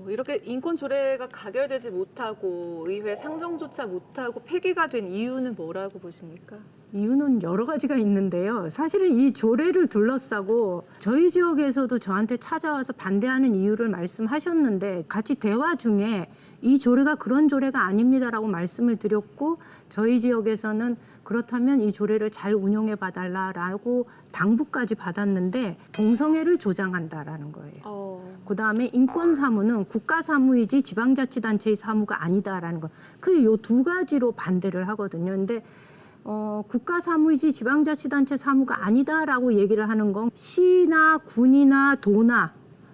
이렇게 인권 조례가 가결되지 못하고 의회 상정조차 못하고 폐기가 된 이유는 뭐라고 보십니까? 이유는 여러 가지가 있는데요. 사실은 이 조례를 둘러싸고 저희 지역에서도 저한테 찾아와서 반대하는 이유를 말씀하셨는데 같이 대화 중에 이 조례가 그런 조례가 아닙니다라고 말씀을 드렸고 저희 지역에서는 그렇다면 이 조례를 잘 운용해 봐달라라고 당부까지 받았는데 동성애를 조장한다라는 거예요. 그다음에 인권 사무는 국가 사무이지 지방자치단체의 사무가 아니다라는 거. 그 요 두 가지로 반대를 하거든요. 근데 국가 사무이지 지방자치단체 사무가 아니다라고 얘기를 하는 건 시나 군이나 도나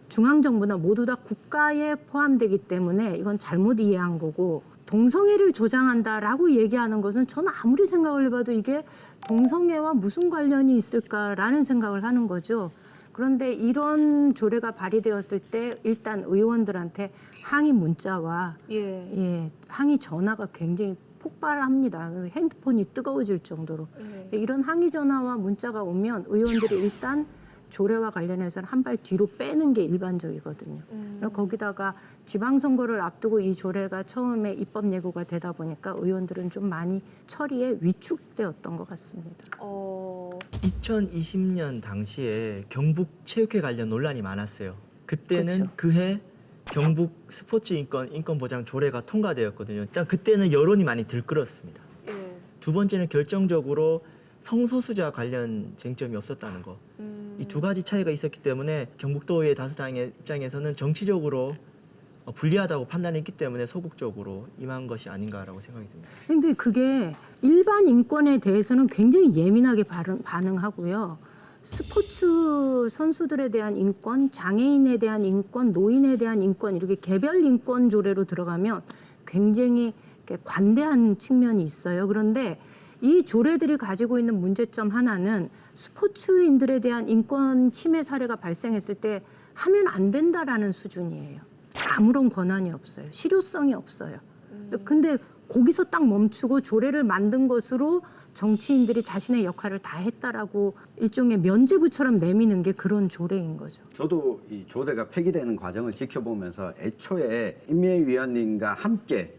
중앙정부나 모두 다 국가에 포함되기 때문에 이건 잘못 이해한 거고 동성애를 조장한다라고 얘기하는 것은 저는 아무리 생각을 해봐도 이게 동성애와 무슨 관련이 있을까라는 생각을 하는 거죠. 그런데 이런 조례가 발의되었을 때 일단 의원들한테 항의 문자와 항의 전화가 굉장히 폭발합니다. 핸드폰이 뜨거워질 정도로. 이런 항의 전화와 문자가 오면 의원들이 일단 조례와 관련해서는 한 발 뒤로 빼는 게 일반적이거든요. 거기다가 지방선거를 앞두고 이 조례가 처음에 입법 예고가 되다 보니까 의원들은 좀 많이 처리에 위축되었던 것 같습니다. 2020년 당시에 경북 체육회 관련 논란이 많았어요. 그때는 그렇죠. 그해 경북 스포츠 인권 보장 조례가 통과되었거든요. 일단 그때는 여론이 많이 들끓었습니다. 두 번째는 결정적으로 성소수자 관련 쟁점이 없었다는 거. 이 두 가지 차이가 있었기 때문에 경북도의 다수당의 입장에서는 정치적으로 불리하다고 판단했기 때문에 소극적으로 임한 것이 아닌가라고 생각이 듭니다. 근데 그게 일반 인권에 대해서는 굉장히 예민하게 반응하고요. 스포츠 선수들에 대한 인권, 장애인에 대한 인권, 노인에 대한 인권 이렇게 개별 인권 조례로 들어가면 굉장히 이렇게 관대한 측면이 있어요. 그런데 이 조례들이 가지고 있는 문제점 하나는 스포츠인들에 대한 인권 침해 사례가 발생했을 때 하면 안 된다라는 수준이에요. 아무런 권한이 없어요. 실효성이 없어요. 근데 거기서 딱 멈추고 조례를 만든 것으로 정치인들이 자신의 역할을 다 했다라고 일종의 면죄부처럼 내미는 게 그런 조례인 거죠. 저도 이 조례가 폐기되는 과정을 지켜보면서 애초에 임예위원님과 함께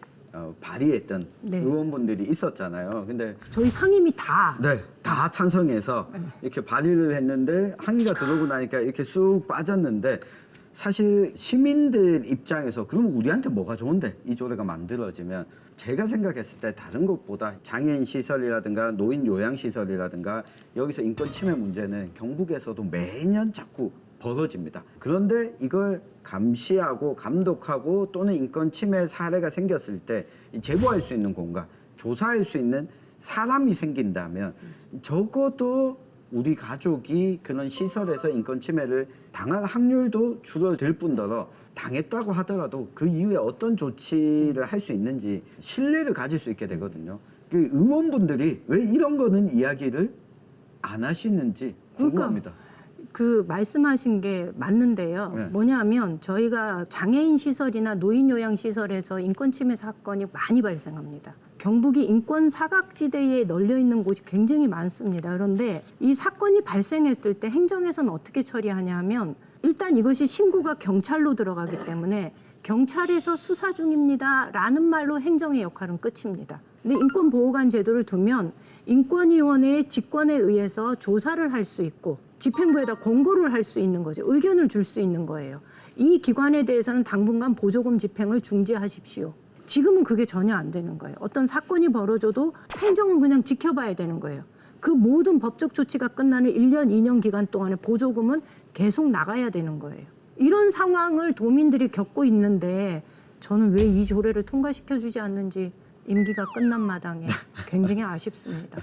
발의했던 의원분들이 있었잖아요. 근데 저희 상임위 다 다 찬성해서 이렇게 발의를 했는데 항의가 들어오고 나니까 이렇게 쑥 빠졌는데 사실 시민들 입장에서 그럼 우리한테 뭐가 좋은데 이 조례가 만들어지면 제가 생각했을 때 다른 것보다 장애인 시설이라든가 노인 요양 시설이라든가 여기서 인권 침해 문제는 경북에서도 매년 자꾸 벌어집니다. 그런데 이걸 감시하고 감독하고 또는 인권 침해 사례가 생겼을 때 제보할 수 있는 공간, 조사할 수 있는 사람이 생긴다면 적어도 우리 가족이 그런 시설에서 인권 침해를 당할 확률도 줄어들 뿐더러 당했다고 하더라도 그 이후에 어떤 조치를 할 수 있는지 신뢰를 가질 수 있게 되거든요. 그 의원분들이 왜 이런 거는 이야기를 안 하시는지 궁금합니다. 그 말씀하신 게 맞는데요. 뭐냐면 저희가 장애인 시설이나 노인 요양 시설에서 인권 침해 사건이 많이 발생합니다. 경북이 인권 사각지대에 널려 있는 곳이 굉장히 많습니다. 그런데 이 사건이 발생했을 때 행정에서는 어떻게 처리하냐면 일단 이것이 신고가 경찰로 들어가기 때문에 경찰에서 수사 중입니다라는 말로 행정의 역할은 끝입니다. 근데 인권보호관 제도를 두면 인권위원회의 직권에 의해서 조사를 할 수 있고 집행부에다 권고를 할 수 있는 거죠. 의견을 줄 수 있는 거예요. 이 기관에 대해서는 당분간 보조금 집행을 중지하십시오. 지금은 그게 전혀 안 되는 거예요. 어떤 사건이 벌어져도 행정은 그냥 지켜봐야 되는 거예요. 그 모든 법적 조치가 끝나는 1년, 2년 기간 동안에 보조금은 계속 나가야 되는 거예요. 이런 상황을 도민들이 겪고 있는데 저는 왜 이 조례를 통과시켜주지 않는지 임기가 끝난 마당에 굉장히 아쉽습니다.